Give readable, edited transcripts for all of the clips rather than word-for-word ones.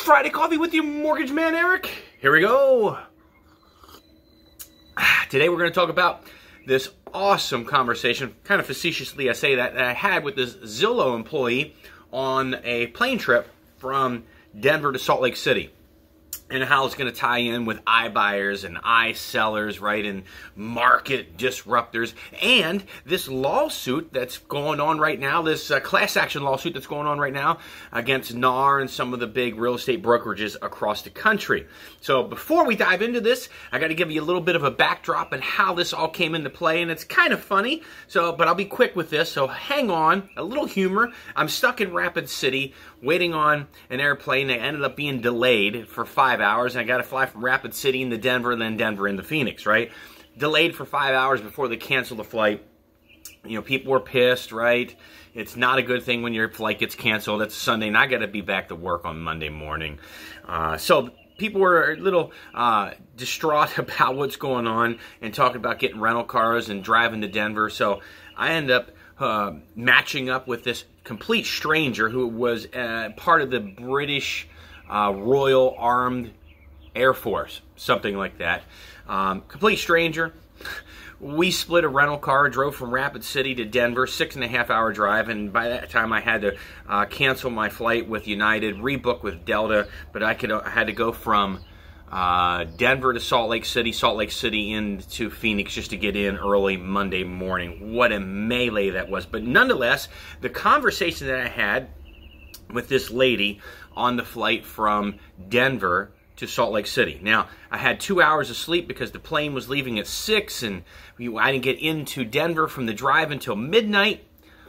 Friday Coffee with your mortgage man, Eric. Here we go. Today we're going to talk about this awesome conversation, kind of facetiously I say that I had with this Zillow employee on a plane trip from Denver to Salt Lake City. And how it's going to tie in with iBuyers and iSellers, right, and market disruptors, and this lawsuit that's going on right now, this class action lawsuit that's going on right now against NAR and some of the big real estate brokerages across the country. So before we dive into this, I got to give you a little bit of a backdrop and how this all came into play, and it's kind of funny, but I'll be quick with this, so hang on, a little humor. I'm stuck in Rapid City waiting on an airplane that ended up being delayed for 5 hours, and I got to fly from Rapid City into Denver and then Denver into Phoenix, right? Delayed for 5 hours before they canceled the flight. You know, people were pissed, right? It's not a good thing when your flight gets canceled. It's Sunday, and I got to be back to work on Monday morning. So people were a little distraught about what's going on and talking about getting rental cars and driving to Denver. So I ended up matching up with this complete stranger who was part of the British Royal Armed Air Force, something like that. Complete stranger. We split a rental car, drove from Rapid City to Denver, 6.5 hour drive, and by that time I had to cancel my flight with United, rebook with Delta, but I had to go from Denver to Salt Lake City into Phoenix just to get in early Monday morning. What a melee that was. But nonetheless, the conversation that I had with this lady on the flight from Denver to Salt Lake City. Now, I had 2 hours of sleep because the plane was leaving at 6, and I didn't get into Denver from the drive until midnight.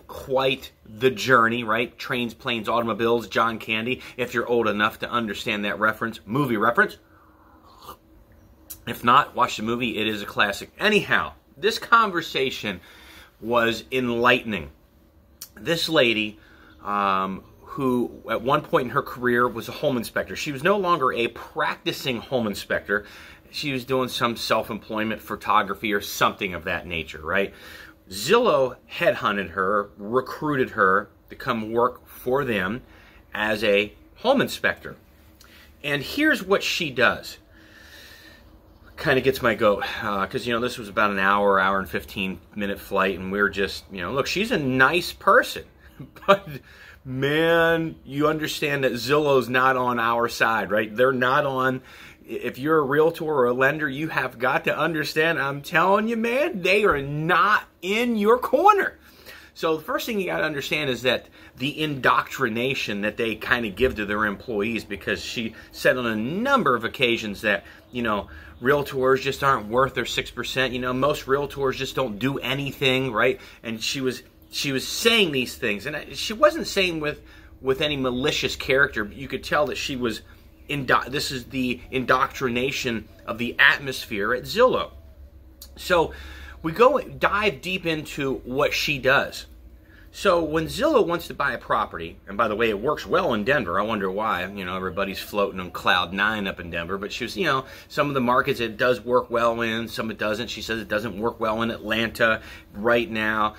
Quite the journey, right? Trains, planes, automobiles, John Candy, if you're old enough to understand that reference, movie reference. If not, watch the movie. It is a classic. Anyhow, this conversation was enlightening. This lady, who at one point in her career was a home inspector. She was no longer a practicing home inspector. She was doing some self-employment photography or something of that nature, right? Zillow headhunted her, recruited her to come work for them as a home inspector. And here's what she does. Kind of gets my goat, because, you know, this was about an hour and 15-minute flight, and we were just, you know, look, she's a nice person, but man, you understand that Zillow's not on our side, right? They're not on. If you're a realtor or a lender, you have got to understand, I'm telling you, man, they are not in your corner. So the first thing you got to understand is that the indoctrination that they kind of give to their employees, because she said on a number of occasions that, you know, realtors just aren't worth their 6%. You know, most realtors just don't do anything, right? And she was saying these things, and she wasn't saying with any malicious character, but you could tell that she was, this is the indoctrination of the atmosphere at Zillow. So we dive deep into what she does. So when Zillow wants to buy a property, and by the way, it works well in Denver. I wonder why. You know, everybody's floating on cloud 9 up in Denver. But she was, you know, some of the markets it does work well in, some it doesn't. She says it doesn't work well in Atlanta right now.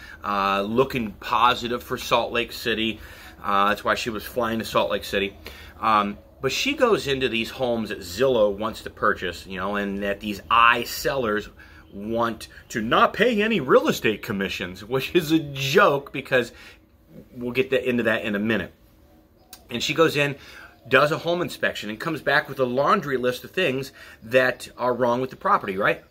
Looking positive for Salt Lake City. That's why she was flying to Salt Lake City. But she goes into these homes that Zillow wants to purchase, you know, and that these iSellers want to not pay any real estate commissions, which is a joke because we'll get into that in a minute. And she goes in, does a home inspection, and comes back with a laundry list of things that are wrong with the property, right?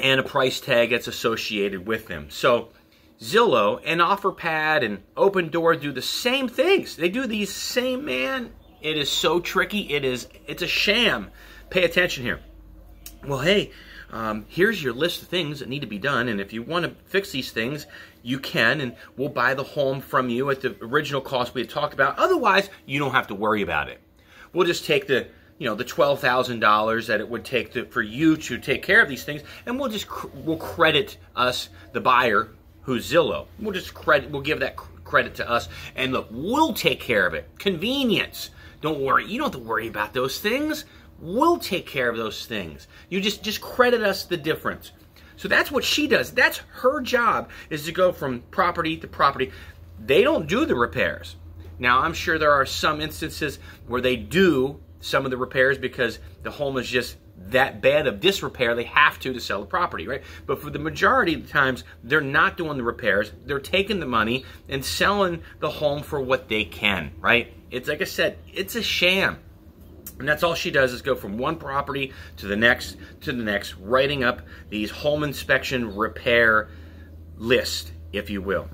And a price tag that's associated with them. So Zillow and OfferPad and Open Door do the same things. They do these same, man. It is so tricky. It's a sham. Pay attention here. Well, hey, here's your list of things that need to be done, and if you want to fix these things, you can, and we'll buy the home from you at the original cost we had talked about. Otherwise, you don't have to worry about it. We'll just take the $12,000 that it would take for you to take care of these things, and we'll credit us, the buyer, who's Zillow. We'll give that credit to us, and look, we'll take care of it. Convenience. Don't worry. You don't have to worry about those things. We'll take care of those things. You just credit us the difference. So that's what she does. That's her job, is to go from property to property. They don't do the repairs. Now, I'm sure there are some instances where they do some of the repairs because the home is just that bad of disrepair, they have to sell the property, right? But for the majority of the times, they're not doing the repairs. They're taking the money and selling the home for what they can, right? It's like I said, it's a sham. And that's all she does is go from one property to the next, writing up these home inspection repair list, if you will,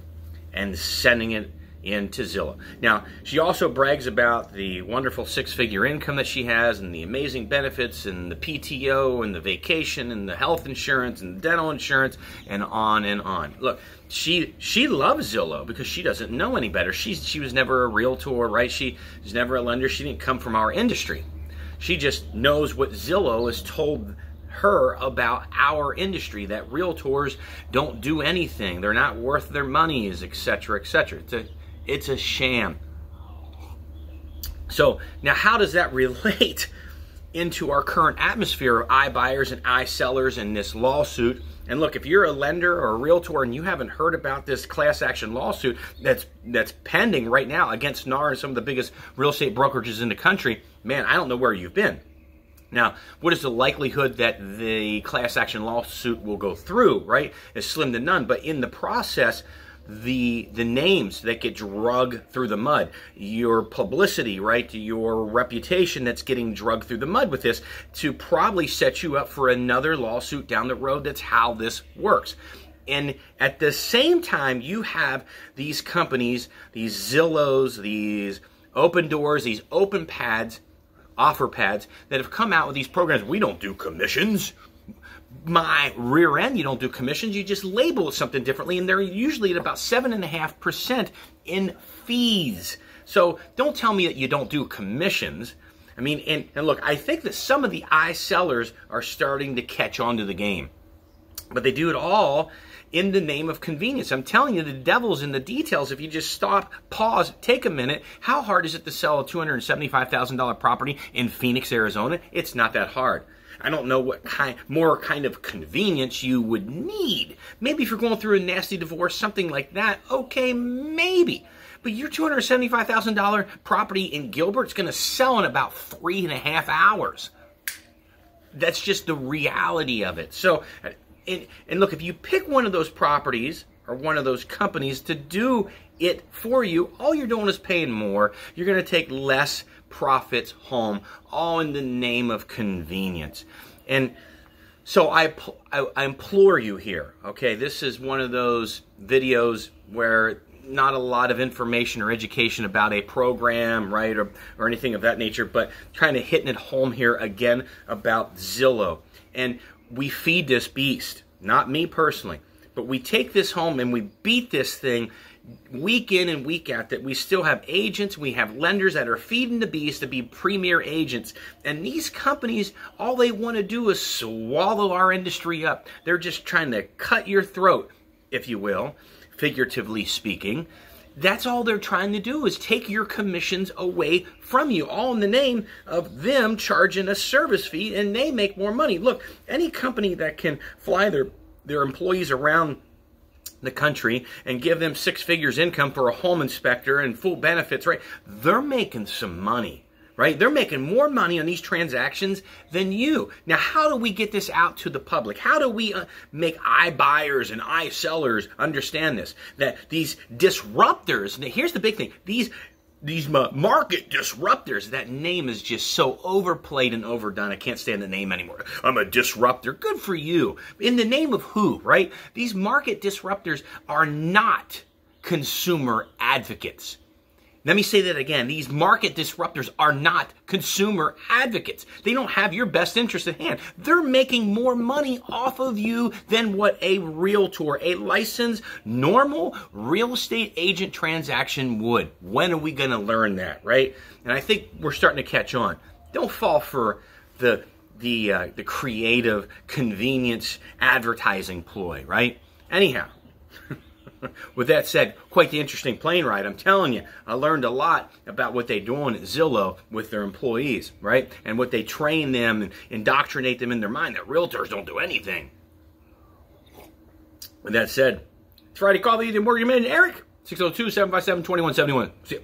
and sending it into Zillow. Now, she also brags about the wonderful six-figure income that she has and the amazing benefits and the PTO and the vacation and the health insurance and the dental insurance and on and on. Look, she loves Zillow because she doesn't know any better. She was never a realtor, right? She was never a lender. She didn't come from our industry. She just knows what Zillow has told her about our industry, that realtors don't do anything. They're not worth their monies, etc., etc. It's a sham. So now how does that relate into our current atmosphere of iBuyers and iSellers and this lawsuit? And look, if you're a lender or a realtor and you haven't heard about this class action lawsuit that's pending right now against NAR and some of the biggest real estate brokerages in the country, man, I don't know where you've been. Now, what is the likelihood that the class action lawsuit will go through, right? It's slim to none, but in the process, the names that get dragged through the mud, your publicity, right, your reputation that's getting dragged through the mud with this to probably set you up for another lawsuit down the road. That's how this works. And at the same time, you have these companies, these Zillows, these Open Doors, these open pads, offer pads that have come out with these programs. We don't do commissions. My rear end, you don't do commissions, you just label it something differently, and they're usually at about 7.5% in fees. So don't tell me that you don't do commissions. I mean, and look, I think that some of the iSellers are starting to catch on to the game, but they do it all in the name of convenience. I'm telling you, the devil's in the details. If you just stop, pause, take a minute, how hard is it to sell a $275,000 property in Phoenix, Arizona? It's not that hard. I don't know what more kind of convenience you would need. Maybe if you're going through a nasty divorce, something like that, okay, maybe. But your $275,000 property in Gilbert's going to sell in about 3.5 hours. That's just the reality of it. So, and look, if you pick one of those properties or one of those companies to do it for you, all you're doing is paying more. You're going to take less profits home, all in the name of convenience. And so I implore you here, okay, this is one of those videos where not a lot of information or education about a program, right, or anything of that nature, but kind of hitting it home here again about Zillow. And we feed this beast, not me personally, but we take this home and we beat this thing week in and week out, that we still have agents, we have lenders that are feeding the beast to be premier agents. And these companies, all they want to do is swallow our industry up. They're just trying to cut your throat, if you will, figuratively speaking. That's all they're trying to do, is take your commissions away from you, all in the name of them charging a service fee, and they make more money. Look, any company that can fly their employees around the country and give them 6 figures income for a home inspector and full benefits, right? They're making some money, right? They're making more money on these transactions than you. Now, how do we get this out to the public? How do we make iBuyers and iSellers understand this? That these disruptors, now here's the big thing, these market disruptors, that name is just so overplayed and overdone. I can't stand the name anymore. I'm a disruptor. Good for you. In the name of who, right? These market disruptors are not consumer advocates. Let me say that again. These market disruptors are not consumer advocates. They don't have your best interest at hand. They're making more money off of you than what a realtor, a licensed, normal real estate agent transaction would. When are we going to learn that, right? And I think we're starting to catch on. Don't fall for the creative convenience advertising ploy, right? Anyhow. With that said, quite the interesting plane ride. I'm telling you, I learned a lot about what they're doing at Zillow with their employees, right? And what they train them and indoctrinate them in their mind that realtors don't do anything. With that said, it's Friday Coffee, the Mortgage Man, Eric, 602-757-2171. See you.